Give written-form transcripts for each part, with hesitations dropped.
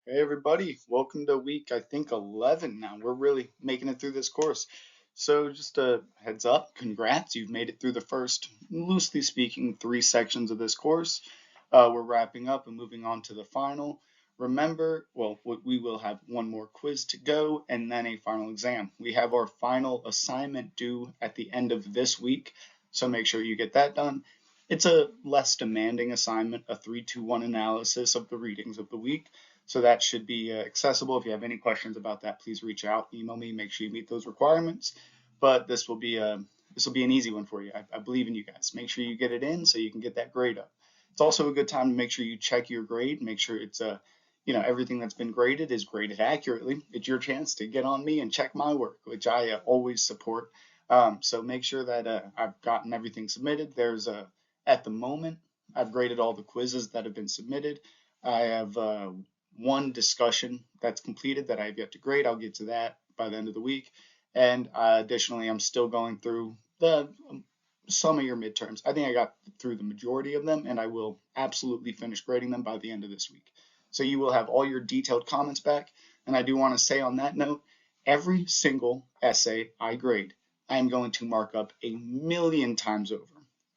Hey everybody, welcome to week I think 11 now. We're really making it through this course. So just a heads up, congrats, you've made it through the first, loosely speaking, three sections of this course. We're wrapping up and moving on to the final. Remember, well, we will have one more quiz to go and then a final exam. We have our final assignment due at the end of this week, so make sure you get that done. It's a less demanding assignment, a 3-2-1 analysis of the readings of the week. So that should be accessible. If you have any questions about that, please reach out, email me, make sure you meet those requirements. But this will be an easy one for you. I believe in you guys. Make sure you get it in so you can get that grade up. It's also a good time to make sure you check your grade, make sure it's everything that's been graded is graded accurately. It's your chance to get on me and check my work, which I always support. So make sure that I've gotten everything submitted. At the moment, I've graded all the quizzes that have been submitted. I have one discussion that's completed that I have yet to grade. I'll get to that by the end of the week. And additionally, I'm still going through the some of your midterms. I think I got through the majority of them, and I will absolutely finish grading them by the end of this week. So you will have all your detailed comments back. And I do want to say on that note, every single essay I grade, I am going to mark up a million times over.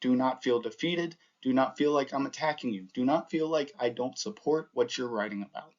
Do not feel defeated. Do not feel like I'm attacking you. Do not feel like I don't support what you're writing about.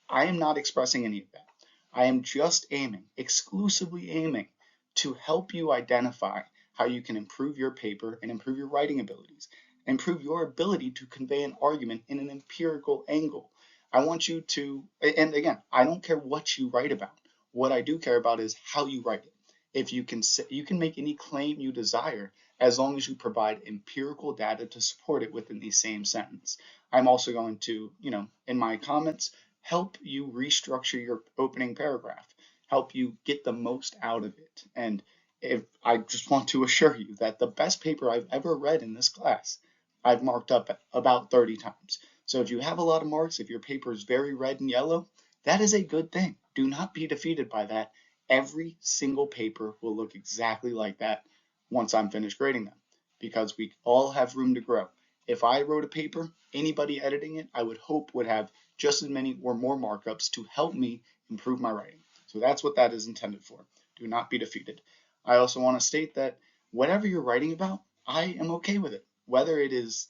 I am not expressing any of that. I am just aiming, exclusively aiming, to help you identify how you can improve your paper and improve your writing abilities, improve your ability to convey an argument in an empirical angle. I want you to, and again, I don't care what you write about. What I do care about is how you write it. If you can make any claim you desire as long as you provide empirical data to support it within the same sentence. I'm also going to, in my comments, help you restructure your opening paragraph, help you get the most out of it. And if I just want to assure you that the best paper I've ever read in this class, I've marked up about 30 times. So if you have a lot of marks, if your paper is very red and yellow, that is a good thing. Do not be defeated by that. Every single paper will look exactly like that once I'm finished grading them, because we all have room to grow. If I wrote a paper, anybody editing it, I would hope would have just as many or more markups to help me improve my writing. So that's what that is intended for. Do not be defeated. I also want to state that whatever you're writing about, I am okay with it. Whether it is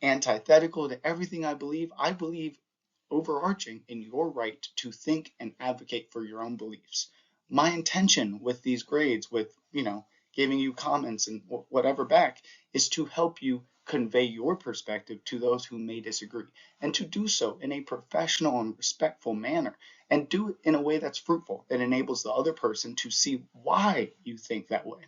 antithetical to everything I believe overarching in your right to think and advocate for your own beliefs. My intention with these grades, with, giving you comments and whatever back, is to help you convey your perspective to those who may disagree, and to do so in a professional and respectful manner, and do it in a way that's fruitful. It enables the other person to see why you think that way.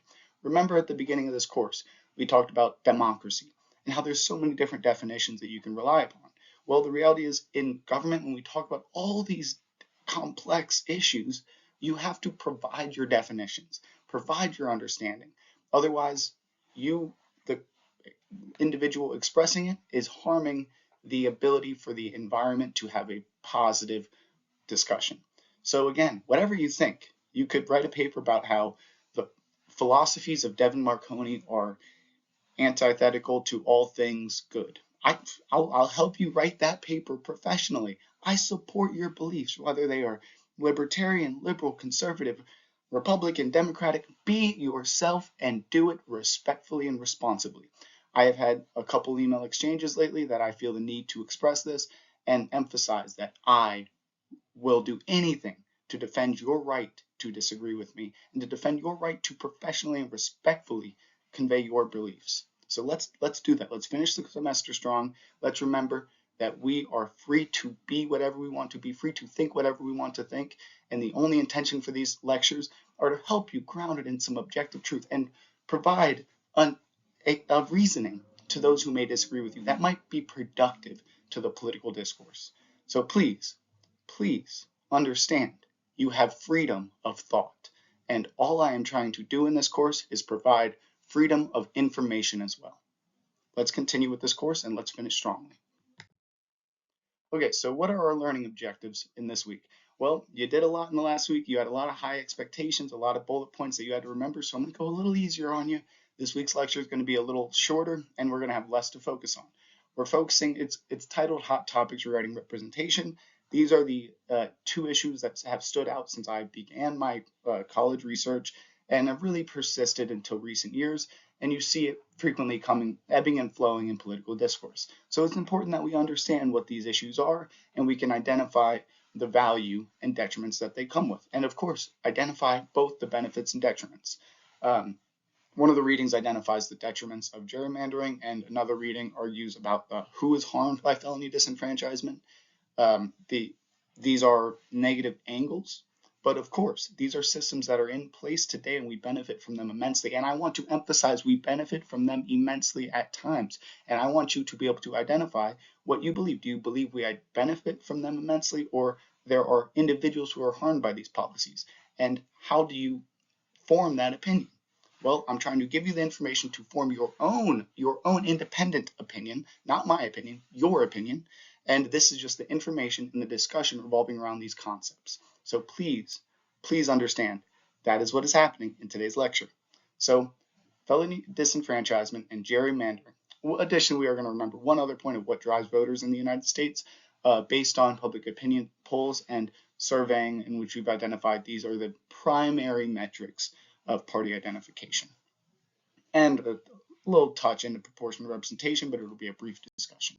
Remember at the beginning of this course, we talked about democracy and how there's so many different definitions that you can rely upon. Well, the reality is in government, when we talk about all these complex issues, you have to provide your definitions, provide your understanding. Otherwise, you, the individual expressing it, is harming the ability for the environment to have a positive discussion. So again, whatever you think, you could write a paper about how the philosophies of Devin Marconi are antithetical to all things good. I'll help you write that paper professionally. I support your beliefs, whether they are libertarian, liberal, conservative, Republican, Democratic. Be yourself and do it respectfully and responsibly. I have had a couple email exchanges lately that I feel the need to express this and emphasize that I will do anything to defend your right to disagree with me and to defend your right to professionally and respectfully convey your beliefs. So let's do that. Let's finish the semester strong. Let's remember that we are free to be whatever we want to be, free to think whatever we want to think, and the only intention for these lectures are to help you ground it in some objective truth and provide a reasoning to those who may disagree with you that might be productive to the political discourse. So please understand you have freedom of thought. And all I am trying to do in this course is provide freedom of information as well. Let's continue with this course and let's finish strongly. Okay, so what are our learning objectives in this week? Well, you did a lot in the last week. You had a lot of high expectations, a lot of bullet points that you had to remember. So I'm going to go a little easier on you. This week's lecture is going to be a little shorter and we're going to have less to focus on. we're focusing, it's titled Hot Topics Regarding Representation. These are the two issues that have stood out since I began my college research and have really persisted until recent years. And you see it frequently coming, ebbing and flowing in political discourse. So it's important that we understand what these issues are and we can identify the value and detriments that they come with. And of course, identify both the benefits and detriments. One of the readings identifies the detriments of gerrymandering, and another reading argues about who is harmed by felony disenfranchisement. These are negative angles, but of course, these are systems that are in place today and we benefit from them immensely. And I want to emphasize we benefit from them immensely at times. And I want you to be able to identify what you believe. Do you believe we benefit from them immensely, or there are individuals who are harmed by these policies? And how do you form that opinion? Well, I'm trying to give you the information to form your own independent opinion, not my opinion, your opinion. And this is just the information and the discussion revolving around these concepts. So please understand that is what is happening in today's lecture. So felony disenfranchisement and gerrymandering. Well, additionally, we are going to remember one other point of what drives voters in the United States based on public opinion polls and surveying, in which we've identified these are the primary metrics of party identification. And a little touch into proportional representation, but it'll be a brief discussion.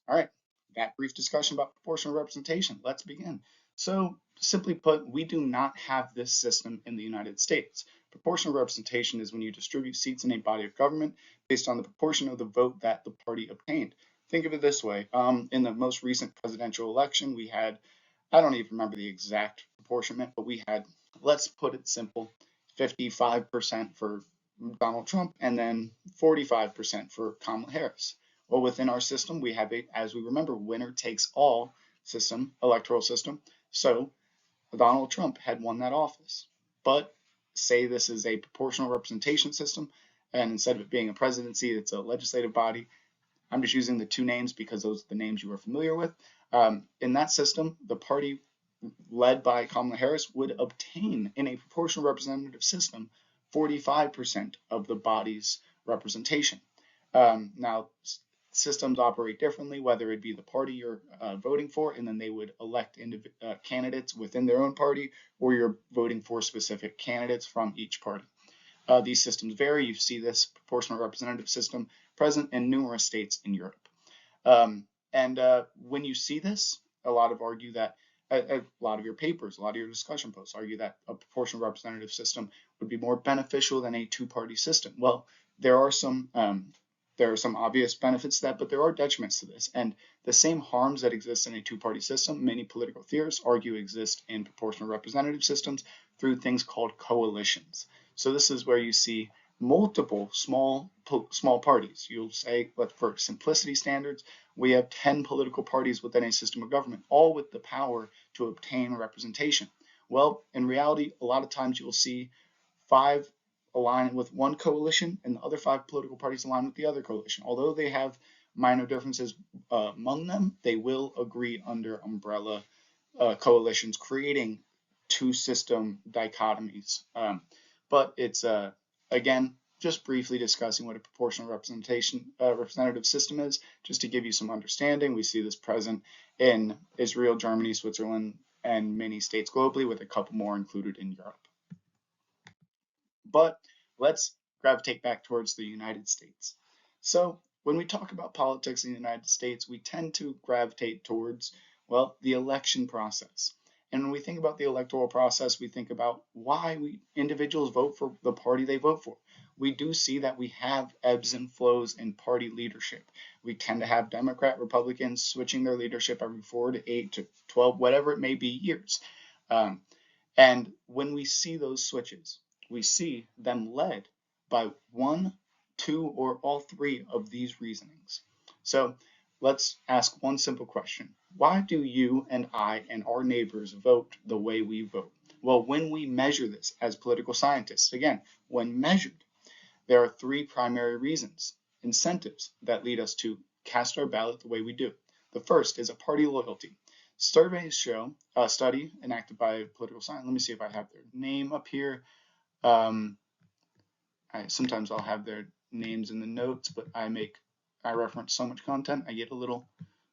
All right, that brief discussion about proportional representation, let's begin. So simply put, we do not have this system in the United States. Proportional representation is when you distribute seats in a body of government based on the proportion of the vote that the party obtained. Think of it this way. In the most recent presidential election, we had, I don't even remember the exact apportionment, but we had, let's put it simple, 55% for Donald Trump and then 45% for Kamala Harris. Well, within our system, we have a, as we remember, winner takes all system, electoral system. So Donald Trump had won that office. But say this is a proportional representation system, and instead of it being a presidency, it's a legislative body. I'm just using the two names because those are the names you are familiar with. In that system, the party led by Kamala Harris would obtain, in a proportional representative system, 45% of the body's representation. Now, systems operate differently, whether it be the party you're voting for, and then they would elect candidates within their own party, or you're voting for specific candidates from each party. These systems vary. You see this proportional representative system present in numerous states in Europe. When you see this, a lot of your papers, a lot of your discussion posts argue that a proportional representative system would be more beneficial than a two-party system. Well, there are some obvious benefits to that, but there are detriments to this. And the same harms that exist in a two-party system, many political theorists argue exist in proportional representative systems through things called coalitions. So this is where you see multiple small parties. You'll say, but for simplicity standards, we have 10 political parties within a system of government, all with the power to obtain representation. Well, in reality, a lot of times you'll see 5 align with one coalition and the other 5 political parties align with the other coalition. Although they have minor differences among them, they will agree under umbrella coalitions, creating two system dichotomies. But it's, again, just briefly discussing what a proportional representative system is, just to give you some understanding. We see this present in Israel, Germany, Switzerland, and many states globally, with a couple more included in Europe. But let's gravitate back towards the United States. So when we talk about politics in the United States, we tend to gravitate towards, well, the election process. And when we think about the electoral process, we think about why individuals vote for the party they vote for. We do see that we have ebbs and flows in party leadership. We tend to have Democrat, Republicans switching their leadership every 4 to 8 to 12, whatever it may be, years. And when we see those switches, we see them led by 1, 2, or all 3 of these reasonings. So let's ask one simple question. Why do you and I and our neighbors vote the way we vote? Well, when we measure this as political scientists, again, when measured, there are 3 primary reasons, incentives, that lead us to cast our ballot the way we do. The first is a party loyalty. Surveys show, a study enacted by political science, let me see if I have their name up here. Sometimes I'll have their names in the notes, but I make I reference so much content, I get a little,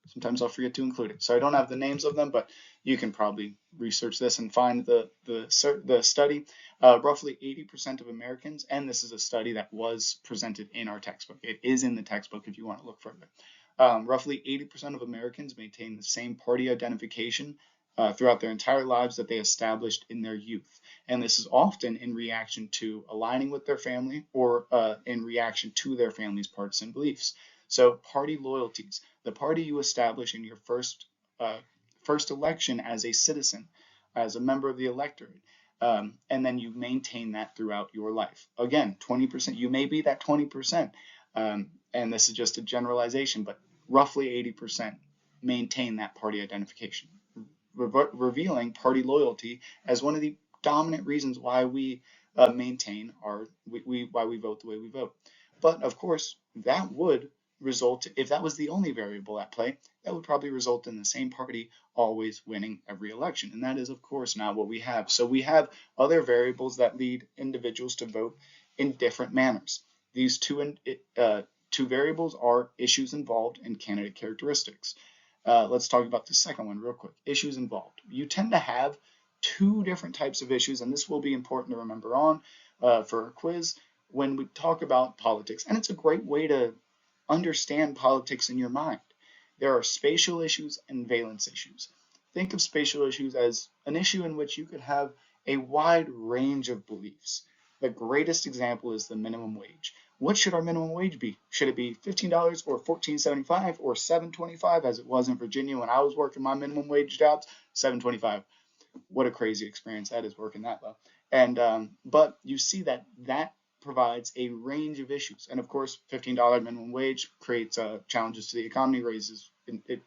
sometimes I'll forget to include it. So I don't have the names of them, but you can probably research this and find the study. Roughly 80% of Americans, and this is a study that was presented in our textbook. It is in the textbook if you want to look further. Roughly 80% of Americans maintain the same party identification throughout their entire lives that they established in their youth. And this is often in reaction to aligning with their family or in reaction to their family's partisan beliefs. So party loyalties, the party you establish in your first election as a citizen, as a member of the electorate, and then you maintain that throughout your life. Again, 20%, you may be that 20%, and this is just a generalization, but roughly 80% maintain that party identification, revealing party loyalty as one of the dominant reasons why we maintain why we vote the way we vote. But of course, that would result, if that was the only variable at play, that would probably result in the same party always winning every election. And that is, of course, not what we have. So we have other variables that lead individuals to vote in different manners. These two variables are issues involved and candidate characteristics. Let's talk about the second one real quick. Issues involved. You tend to have two different types of issues, and this will be important to remember on for a quiz when we talk about politics. And it's a great way to understand politics in your mind. There are spatial issues and valence issues. Think of spatial issues as an issue in which you could have a wide range of beliefs. The greatest example is the minimum wage. What should our minimum wage be? Should it be $15 or $14.75 or $7.25 as it was in Virginia when I was working my minimum wage jobs? $7.25. What a crazy experience that is working that low. And but you see that provides a range of issues. And of course, $15 minimum wage creates challenges to the economy, raises it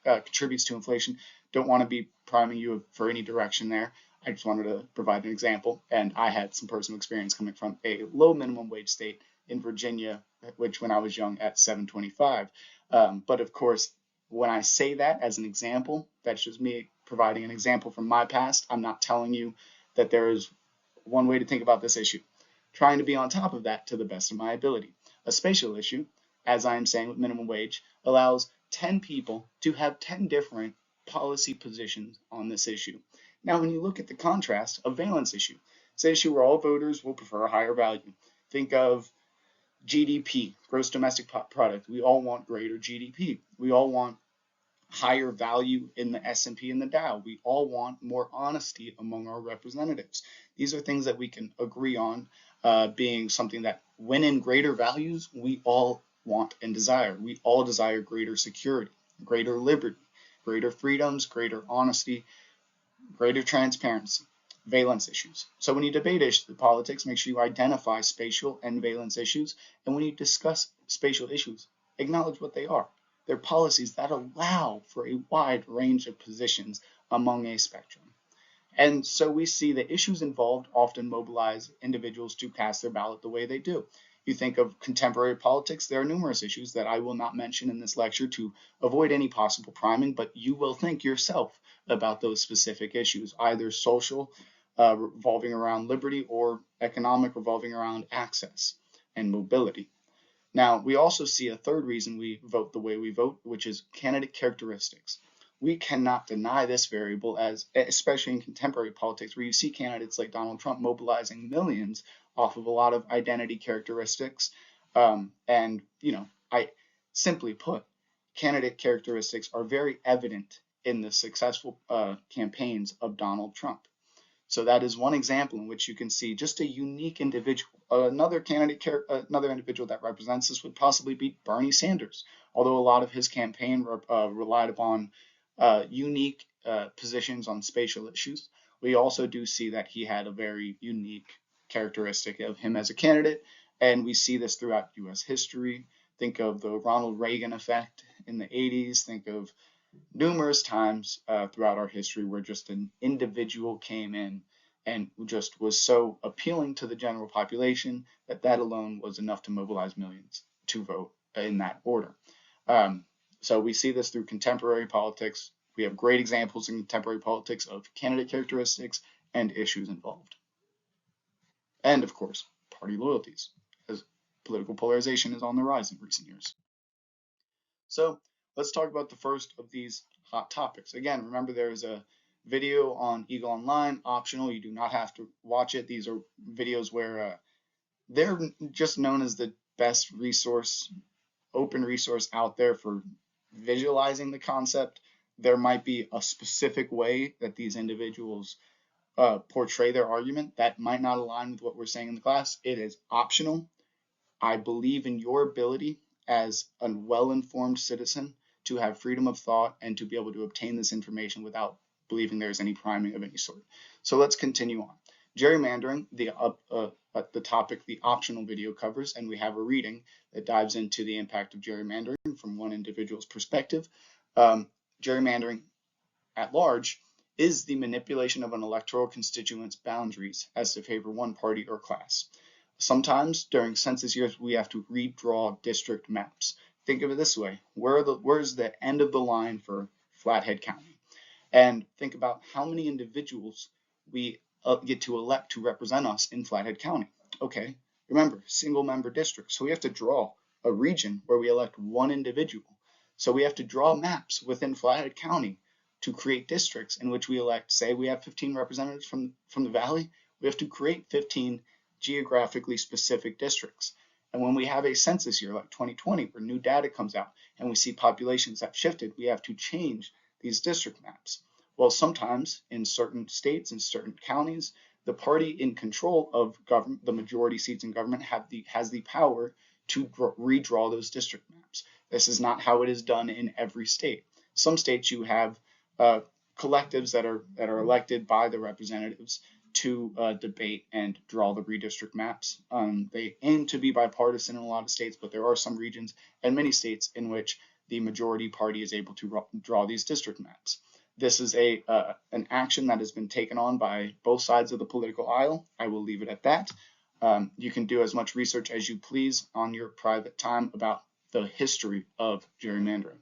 contributes to inflation. Don't want to be priming you for any direction there. I just wanted to provide an example. And I had some personal experience coming from a low minimum wage state in Virginia, which when I was young at $7.25. But of course, when I say that as an example, that's just me providing an example from my past. I'm not telling you that there is one way to think about this issue. Trying to be on top of that to the best of my ability. A spatial issue, as I am saying with minimum wage, allows 10 people to have 10 different policy positions on this issue. Now, when you look at the contrast, a valence issue, it's an issue where all voters will prefer a higher value. Think of GDP, gross domestic product. We all want greater GDP. We all want higher value in the S&P and the Dow. We all want more honesty among our representatives. These are things that we can agree on being something that when in greater values, we all want and desire. We all desire greater security, greater liberty, greater freedoms, greater honesty, greater transparency, valence issues. So when you debate politics, make sure you identify spatial and valence issues. And when you discuss spatial issues, acknowledge what they are. They're policies that allow for a wide range of positions among a spectrum. And so we see that issues involved often mobilize individuals to cast their ballot the way they do. You think of contemporary politics, there are numerous issues that I will not mention in this lecture to avoid any possible priming, but you will think yourself about those specific issues, either social, revolving around liberty, or economic, revolving around access and mobility. Now, we also see a third reason we vote the way we vote, which is candidate characteristics. We cannot deny this variable, as especially in contemporary politics, where you see candidates like Donald Trump mobilizing millions off of a lot of identity characteristics. And, I simply put, candidate characteristics are very evident in the successful campaigns of Donald Trump. So that is one example in which you can see just a unique individual. Another individual that represents this would possibly be Bernie Sanders, although a lot of his campaign relied upon unique positions on spatial issues. We also do see that he had a very unique characteristic of him as a candidate, and we see this throughout U.S. history. Think of the Ronald Reagan effect in the 80s. Think of numerous times throughout our history where just an individual came in and just was so appealing to the general population that alone was enough to mobilize millions to vote in that order. So we see this through contemporary politics. We have great examples in contemporary politics of candidate characteristics and issues involved. And of course, party loyalties, as political polarization is on the rise in recent years. So let's talk about the first of these hot topics. Again, remember there is a video on Eagle Online, optional. You do not have to watch it. These are videos where they're just known as the best resource, open resource out there for visualizing the concept. There might be a specific way that these individuals portray their argument that might not align with what we're saying in the class. It is optional. I believe in your ability as a well-informed citizen to have freedom of thought and to be able to obtain this information without believing there's any priming of any sort. So let's continue on. Gerrymandering, the topic the optional video covers, and we have a reading that dives into the impact of gerrymandering from one individual's perspective. Gerrymandering at large is the manipulation of an electoral constituent's boundaries as to favor one party or class. Sometimes during census years, we have to redraw district maps. Think of it this way: where's the end of the line for Flathead County? And think about how many individuals we get to elect to represent us in Flathead County. Okay, remember, single member district. So we have to draw a region where we elect one individual. So we have to draw maps within Flathead County to create districts in which we elect, say we have 15 representatives from the valley, we have to create 15 geographically specific districts. And when we have a census year like 2020 where new data comes out and we see populations have shifted, we have to change these district maps. Well, sometimes in certain states and certain counties, the party in control of government, the majority seats in government, has the power to redraw those district maps. This is not how it is done in every state. Some states you have collectives that are elected by the representatives to debate and draw the redistrict maps. They aim to be bipartisan in a lot of states, but there are some regions and many states in which the majority party is able to draw these district maps. This is an action that has been taken on by both sides of the political aisle. I will leave it at that. You can do as much research as you please on your private time about the history of gerrymandering.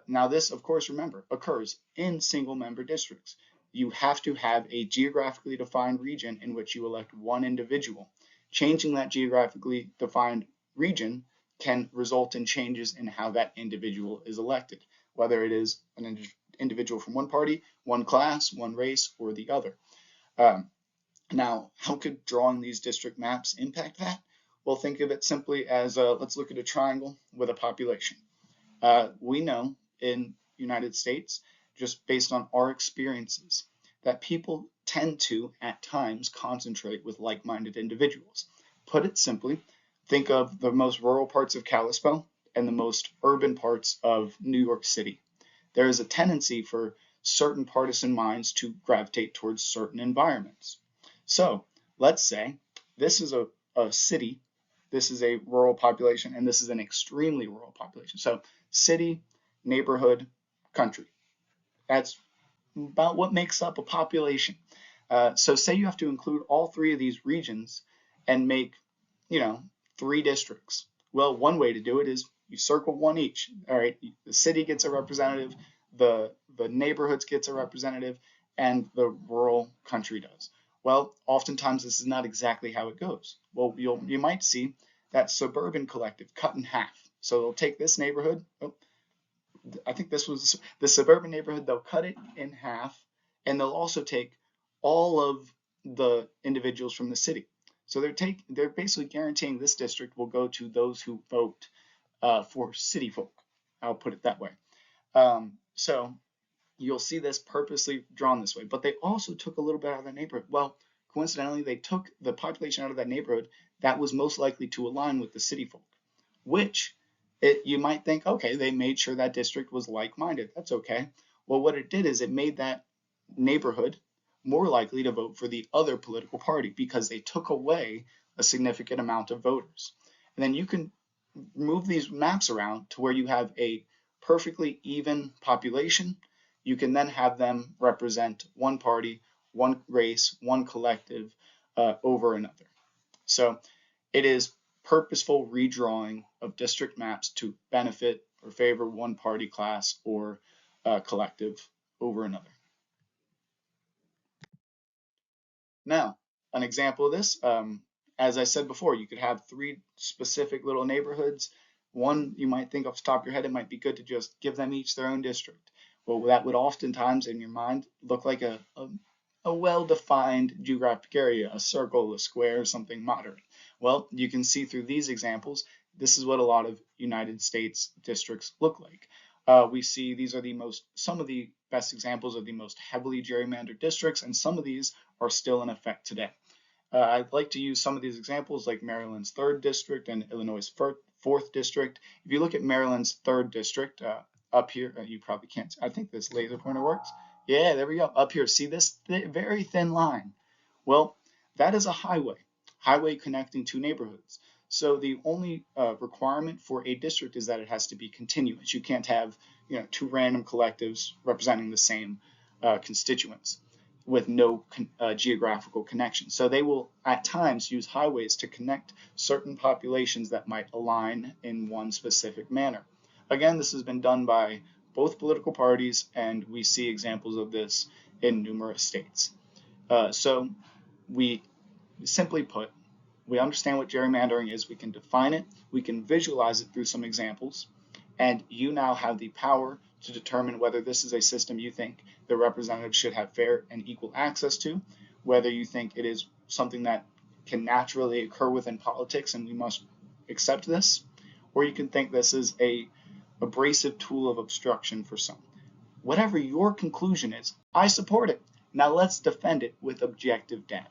Now this, of course, remember, occurs in single-member districts. You have to have a geographically defined region in which you elect one individual. Changing that geographically defined region can result in changes in how that individual is elected, whether it is an individual from one party, one class, one race, or the other. Now, how could drawing these district maps impact that? Well, think of it simply as, let's look at a triangle with a population. We know in United States, just based on our experiences, that people tend to, at times, concentrate with like-minded individuals. Put it simply, think of the most rural parts of Kalispell and the most urban parts of New York City. There is a tendency for certain partisan minds to gravitate towards certain environments. So let's say this is a city, this is a rural population, and this is an extremely rural population. So city, neighborhood, country. That's about what makes up a population. So say you have to include all three of these regions and make, 3 districts. Well, one way to do it is you circle one each. All right, the city gets a representative, the neighborhoods gets a representative, and the rural country does. Well, oftentimes this is not exactly how it goes. Well, you might see that suburban collective cut in half. So they'll take this neighborhood. I think this was the suburban neighborhood. They'll cut it in half, and they'll also take all of the individuals from the city. So they're basically guaranteeing this district will go to those who vote for city folk. I'll put it that way. So you'll see this purposely drawn this way. But they also took a little bit out of that neighborhood. Well, coincidentally, they took the population out of that neighborhood that was most likely to align with the city folk, which you might think, okay, they made sure that district was like-minded. That's okay. Well, what it did is it made that neighborhood more likely to vote for the other political party because they took away a significant amount of voters. And then you can move these maps around to where you have a perfectly even population. You can then have them represent one party, one race, one collective over another. So it is purposeful redrawing of district maps to benefit or favor one party, class, or collective over another. Now, an example of this, as I said before, you could have 3 specific little neighborhoods One, you might think off the top of your head, it might be good to just give them each their own district. Well, that would oftentimes in your mind look like a well-defined geographic area, a circle, a square, something moderate. Well, you can see through these examples, this is what a lot of United States districts look like. We see these are some of the best examples of the most heavily gerrymandered districts, and some of these are still in effect today. I'd like to use some of these examples like Maryland's 3rd District and Illinois' 4th District. If you look at Maryland's 3rd District, up here, you probably can't, I think this laser pointer works. Yeah, there we go. Up here, see this very thin line? Well, that is a highway connecting two neighborhoods. So the only requirement for a district is that it has to be continuous. You can't have two random collectives representing the same constituents with no geographical connection. So they will at times use highways to connect certain populations that might align in one specific manner. Again, this has been done by both political parties, and we see examples of this in numerous states. So we simply put, we understand what gerrymandering is, we can define it, we can visualize it through some examples, and you now have the power to determine whether this is a system you think the representatives should have fair and equal access to, whether you think it is something that can naturally occur within politics and we must accept this, or you can think this is a abrasive tool of obstruction for some. Whatever your conclusion is, I support it. Now let's defend it with objective data.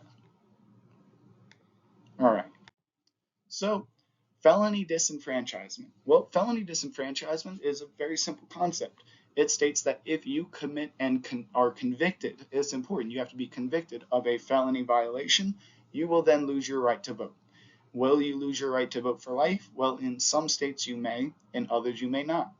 All right. So felony disenfranchisement. Well, felony disenfranchisement is a very simple concept. It states that if you commit and are convicted, it's important, you have to be convicted of a felony violation, you will then lose your right to vote. Will you lose your right to vote for life? Well, in some states you may, in others you may not.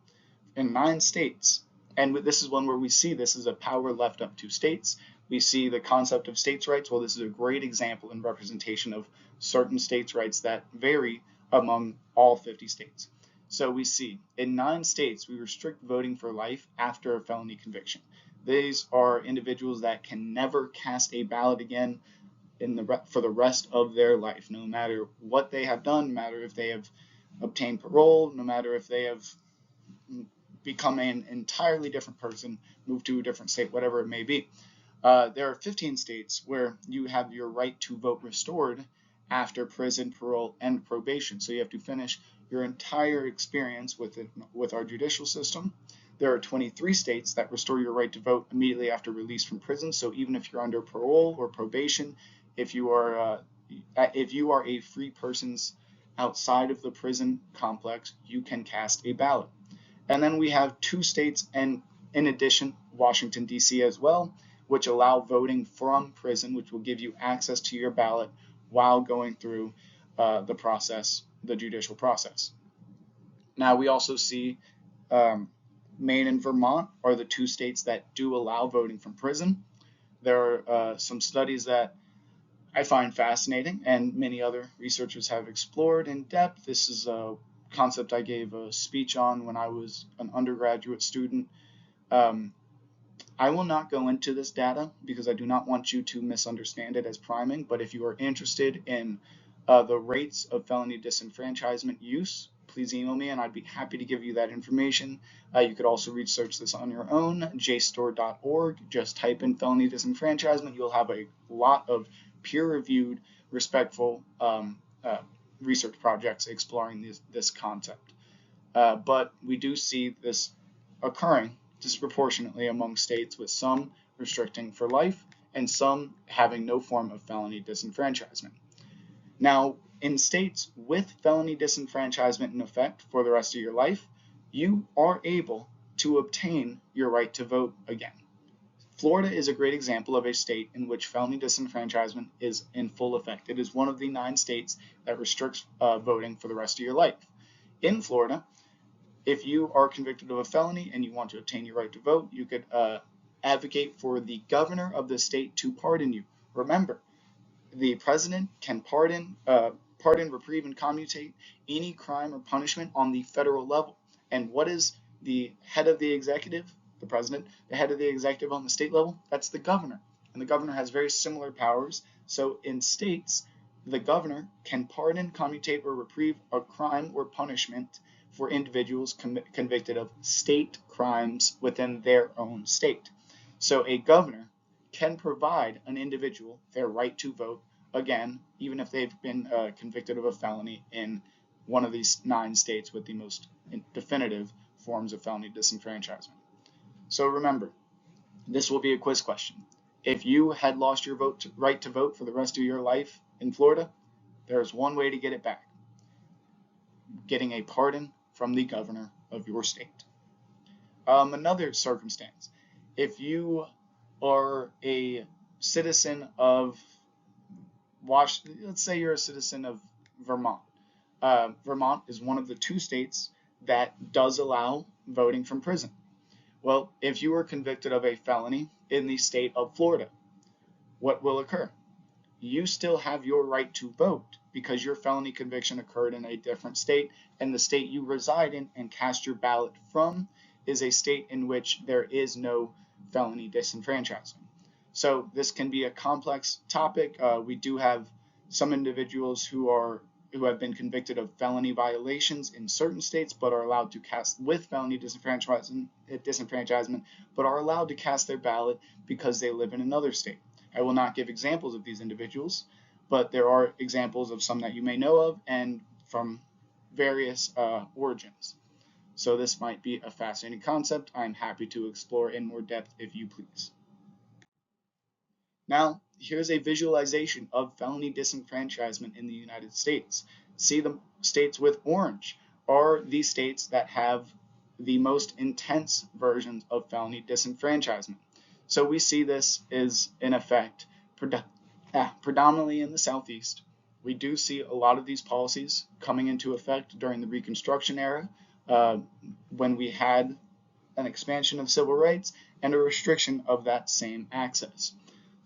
In 9 states, and this is one where we see this is a power left up to states. We see the concept of states' rights. Well, this is a great example in representation of certain states' rights that vary among all 50 states. So we see in 9 states, we restrict voting for life after a felony conviction. These are individuals that can never cast a ballot again for the rest of their life, no matter what they have done, no matter if they have obtained parole, no matter if they have become an entirely different person, moved to a different state, whatever it may be. There are 15 states where you have your right to vote restored after prison, parole, and probation. So you have to finish your entire experience with our judicial system. There are 23 states that restore your right to vote immediately after release from prison. So even if you're under parole or probation, if you are a free person outside of the prison complex, you can cast a ballot. And then we have 2 states, and in addition, Washington, D.C. as well, which allow voting from prison, which will give you access to your ballot while going through the process, the judicial process. Now, we also see Maine and Vermont are the 2 states that do allow voting from prison. There are some studies that I find fascinating, and many other researchers have explored in depth. This is a concept I gave a speech on when I was an undergraduate student. I will not go into this data because I do not want you to misunderstand it as priming, but if you are interested in the rates of felony disenfranchisement use, please email me and I'd be happy to give you that information. You could also research this on your own, jstor.org. Just type in felony disenfranchisement. You'll have a lot of peer-reviewed, respectful research projects exploring this concept. But we do see this occurring disproportionately among states, with some restricting for life and some having no form of felony disenfranchisement. Now, in states with felony disenfranchisement in effect for the rest of your life, you are able to obtain your right to vote again. Florida is a great example of a state in which felony disenfranchisement is in full effect. It is one of the 9 states that restricts voting for the rest of your life. In Florida, if you are convicted of a felony and you want to obtain your right to vote, you could advocate for the governor of the state to pardon you. Remember, the president can pardon, reprieve, and commutate any crime or punishment on the federal level. And what is the head of the executive? The president. The head of the executive on the state level? That's the governor. And the governor has very similar powers. So in states, the governor can pardon, commutate, or reprieve a crime or punishment for individuals convicted of state crimes within their own state. So a governor can provide an individual their right to vote, again, even if they've been convicted of a felony in one of these 9 states with the most definitive forms of felony disenfranchisement. So remember, this will be a quiz question. If you had lost your right to vote for the rest of your life in Florida, there is one way to get it back: getting a pardon from the governor of your state. Another circumstance, if you are a citizen of let's say you're a citizen of Vermont. Vermont is one of the 2 states that does allow voting from prison. Well, if you were convicted of a felony in the state of Florida, what will occur? You still have your right to vote because your felony conviction occurred in a different state, and the state you reside in and cast your ballot from is a state in which there is no felony disenfranchisement. So this can be a complex topic. We do have some individuals who have been convicted of felony violations in certain states, but are allowed to cast with felony disenfranchisement, but are allowed to cast their ballot because they live in another state. I will not give examples of these individuals, but there are examples of some that you may know of and from various origins. So this might be a fascinating concept I'm happy to explore in more depth if you please. Now, here's a visualization of felony disenfranchisement in the United States. See, the states with orange are the states that have the most intense versions of felony disenfranchisement. So we see this is in effect predominantly in the Southeast. We do see a lot of these policies coming into effect during the Reconstruction era, when we had an expansion of civil rights and a restriction of that same access.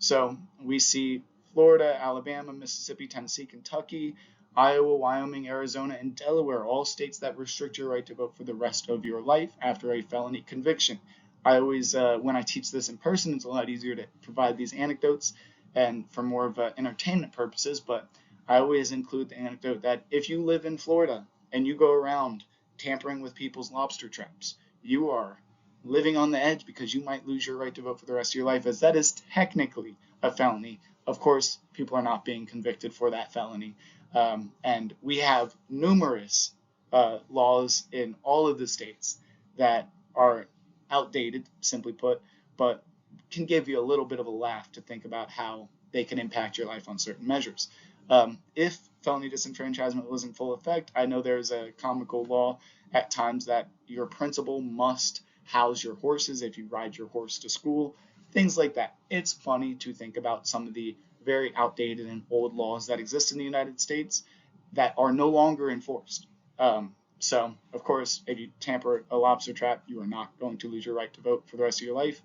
So we see Florida, Alabama, Mississippi, Tennessee, Kentucky, Iowa, Wyoming, Arizona, and Delaware, all states that restrict your right to vote for the rest of your life after a felony conviction. I always, when I teach this in person, it's a lot easier to provide these anecdotes and for more of entertainment purposes, but I always include the anecdote that if you live in Florida and you go around tampering with people's lobster traps, you are living on the edge because you might lose your right to vote for the rest of your life, as that is technically a felony. Of course, people are not being convicted for that felony. And we have numerous laws in all of the states that are outdated, simply put, but can give you a little bit of a laugh to think about how they can impact your life on certain measures. If felony disenfranchisement was in full effect, I know there's a comical law at times that your principal must house your horses if you ride your horse to school, things like that. It's funny to think about some of the very outdated and old laws that exist in the United States that are no longer enforced. So, of course, if you tamper a lobster trap, you are not going to lose your right to vote for the rest of your life,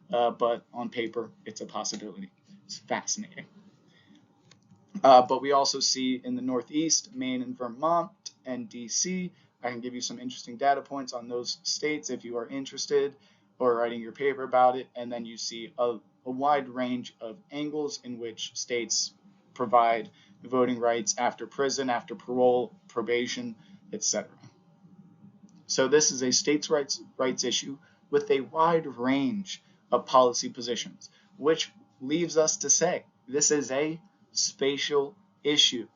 but on paper, it's a possibility. It's fascinating. But we also see in the Northeast, Maine and Vermont and DC. I can give you some interesting data points on those states if you are interested or writing your paper about it. And then you see a wide range of angles in which states provide voting rights after prison, after parole, probation, etc. So this is a states' rights issue with a wide range of policy positions, which leaves us to say this is a spatial issue.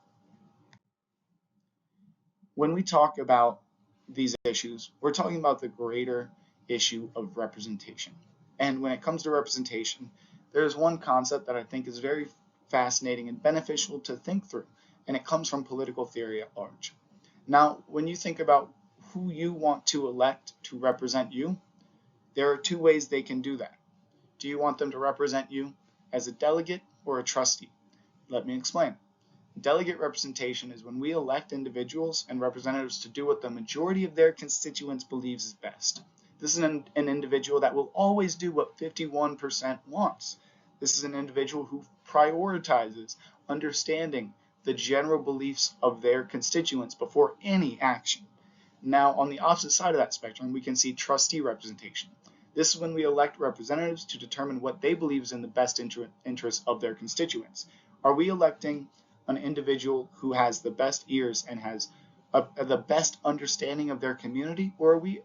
When we talk about these issues, we're talking about the greater issue of representation. And when it comes to representation, there's one concept that I think is very fascinating and beneficial to think through, and it comes from political theory at large. Now, when you think about who you want to elect to represent you, there are 2 ways they can do that. Do you want them to represent you as a delegate or a trustee? Let me explain. Delegate representation is when we elect individuals and representatives to do what the majority of their constituents believes is best. This is an individual that will always do what 51% wants. This is an individual who prioritizes understanding the general beliefs of their constituents before any action. Now, on the opposite side of that spectrum, we can see trustee representation. This is when we elect representatives to determine what they believe is in the best interest of their constituents. Are we electing an individual who has the best ears and has the best understanding of their community, or are we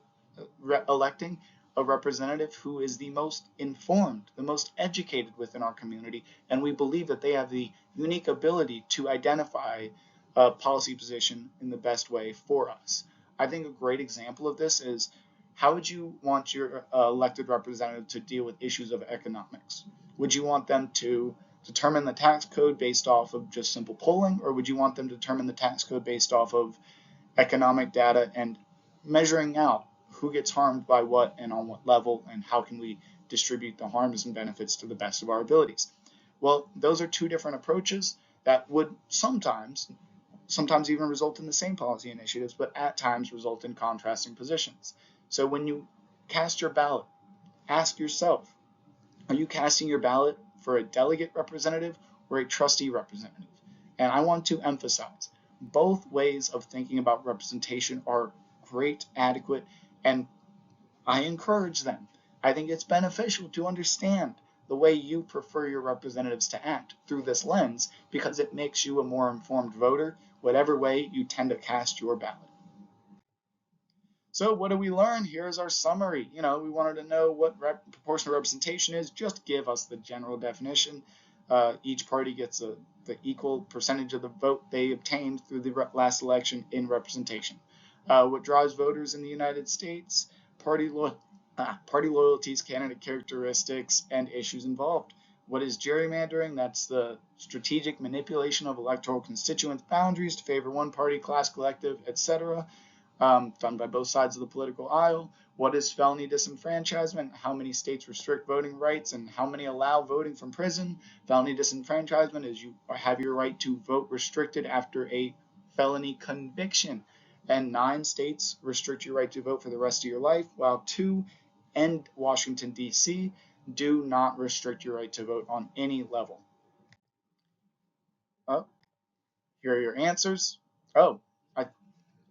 electing a representative who is the most informed, the most educated within our community, and we believe that they have the unique ability to identify a policy position in the best way for us? I think a great example of this is, how would you want your elected representative to deal with issues of economics? Would you want them to determine the tax code based off of just simple polling, or would you want them to determine the tax code based off of economic data and measuring out who gets harmed by what and on what level, and how can we distribute the harms and benefits to the best of our abilities? Well, those are two different approaches that would sometimes even result in the same policy initiatives, but at times result in contrasting positions. So when you cast your ballot, ask yourself, are you casting your ballot for a delegate representative or a trustee representative? And I want to emphasize, both ways of thinking about representation are great, adequate, and I encourage them. I think it's beneficial to understand the way you prefer your representatives to act through this lens, because it makes you a more informed voter, whatever way you tend to cast your ballot. So what do we learn? Here's our summary. We wanted to know what proportional representation is. Just give us the general definition. Each party gets the equal percentage of the vote they obtained through the last election in representation. What drives voters in the United States? Party loyalties, candidate characteristics, and issues involved. What is gerrymandering? That's the strategic manipulation of electoral constituents' boundaries to favor one party, class, collective, etc., done by both sides of the political aisle. What is felony disenfranchisement? How many states restrict voting rights and how many allow voting from prison? Felony disenfranchisement is you have your right to vote restricted after a felony conviction, and 9 states restrict your right to vote for the rest of your life, while 2 and Washington, D.C. do not restrict your right to vote on any level. Oh, here are your answers. Oh,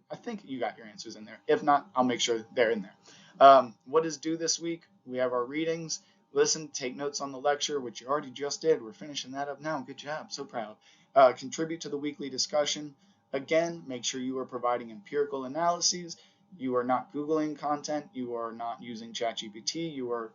I think you got your answers in there. If not, I'll make sure they're in there. What is due this week? We have our readings. Listen, take notes on the lecture, which you already just did. We're finishing that up now. Good job. So proud. Contribute to the weekly discussion. Again, make sure you are providing empirical analyses. You are not Googling content. You are not using ChatGPT. You are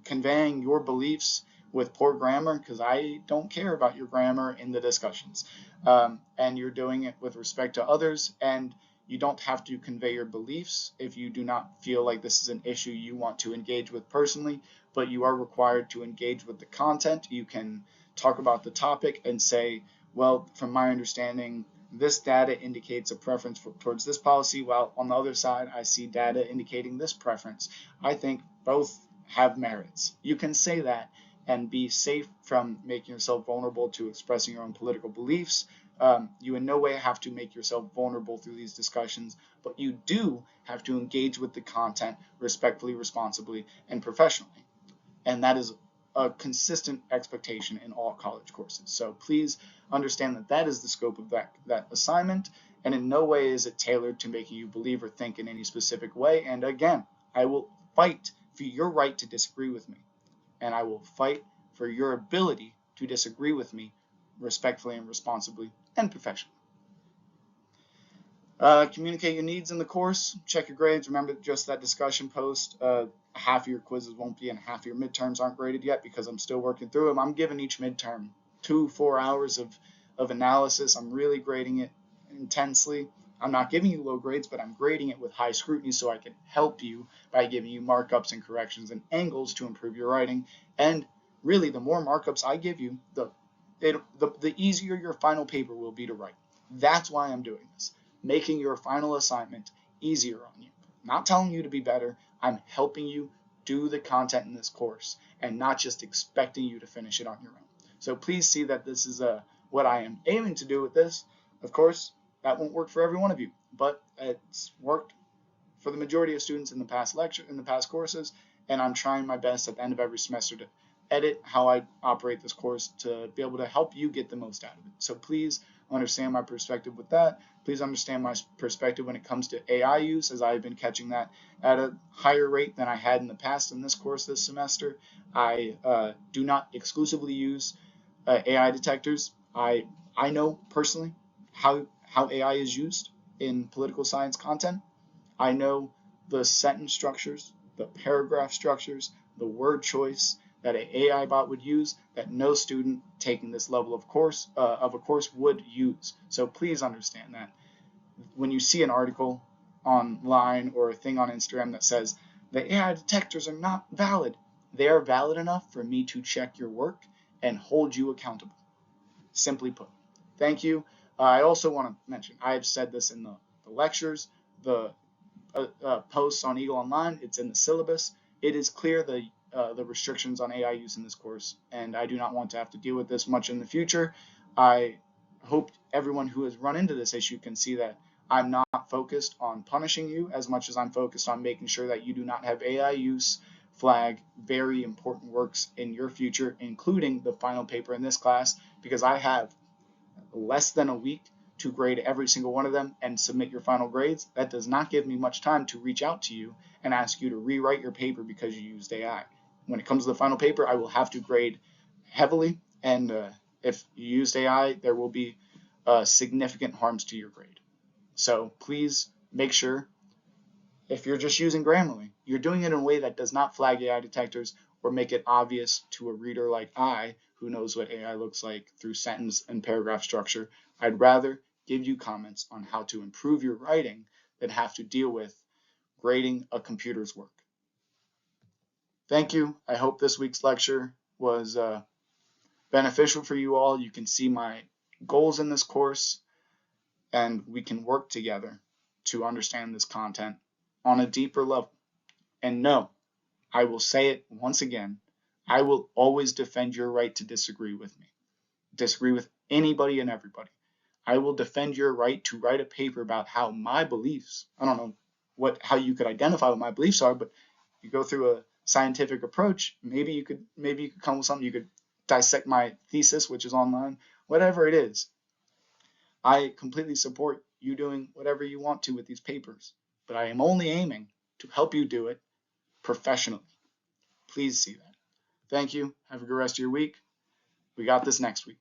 conveying your beliefs with poor grammar, because I don't care about your grammar in the discussions. And you're doing it with respect to others, and you don't have to convey your beliefs if you do not feel like this is an issue you want to engage with personally, but you are required to engage with the content. You can talk about the topic and say, well, from my understanding, this data indicates a preference towards this policy, while on the other side, I see data indicating this preference. I think both have merits. You can say that and be safe from making yourself vulnerable to expressing your own political beliefs. You in no way have to make yourself vulnerable through these discussions, but you do have to engage with the content respectfully, responsibly, and professionally. And that is a consistent expectation in all college courses. So please understand that that is the scope of that assignment, and in no way is it tailored to making you believe or think in any specific way. And again, I will fight for your right to disagree with me, and I will fight for your ability to disagree with me respectfully and responsibly and professionally. Communicate your needs in the course. Check your grades. Remember just that discussion post. Half of your quizzes won't be, and half of your midterms aren't graded yet because I'm still working through them. I'm giving each midterm 2-4 hours of analysis. I'm really grading it intensely. I'm not giving you low grades, but I'm grading it with high scrutiny so I can help you by giving you markups and corrections and angles to improve your writing. And really, the more markups I give you, the easier your final paper will be to write. That's why I'm doing this, making your final assignment easier on you. I'm not telling you to be better. I'm helping you do the content in this course and not just expecting you to finish it on your own. So please see that this is what I am aiming to do with this. Of course, that won't work for every one of you, but it's worked for the majority of students in the past courses, and I'm trying my best at the end of every semester to edit how I operate this course to be able to help you get the most out of it. So please understand my perspective with that. Please understand my perspective when it comes to AI use, as I've been catching that at a higher rate than I had in the past in this course this semester. I do not exclusively use AI detectors. I know personally how AI is used. in political science content. I know the sentence structures, the paragraph structures, the word choice that an AI bot would use that no student taking this level of a course would use. So please understand that when you see an article online or a thing on Instagram that says the AI detectors are not valid, they are valid enough for me to check your work and hold you accountable. Simply put. Thank you. I also want to mention, I've said this in the lectures, the posts on Eagle Online, it's in the syllabus. It is clear the restrictions on AI use in this course, and I do not want to have to deal with this much in the future. I hope everyone who has run into this issue can see that I'm not focused on punishing you as much as I'm focused on making sure that you do not have AI use flag very important works in your future, including the final paper in this class, because I have less than a week to grade every single one of them and submit your final grades. That does not give me much time to reach out to you and ask you to rewrite your paper because you used AI. When it comes to the final paper, I will have to grade heavily, and if you used AI, there will be significant harms to your grade. So please make sure, if you're just using Grammarly, you're doing it in a way that does not flag AI detectors or make it obvious to a reader like I, who knows what AI looks like through sentence and paragraph structure. I'd rather give you comments on how to improve your writing than have to deal with grading a computer's work. Thank you. I hope this week's lecture was beneficial for you all. You can see my goals in this course, and we can work together to understand this content on a deeper level. And no, I will say it once again, I will always defend your right to disagree with me. Disagree with anybody and everybody. I will defend your right to write a paper about how my beliefs, I don't know how you could identify what my beliefs are, but you go through a scientific approach, maybe you could come with something. You could dissect my thesis, which is online, whatever it is. I completely support you doing whatever you want to with these papers, but I am only aiming to help you do it professionally. Please see that. Thank you. Have a good rest of your week. We got this next week.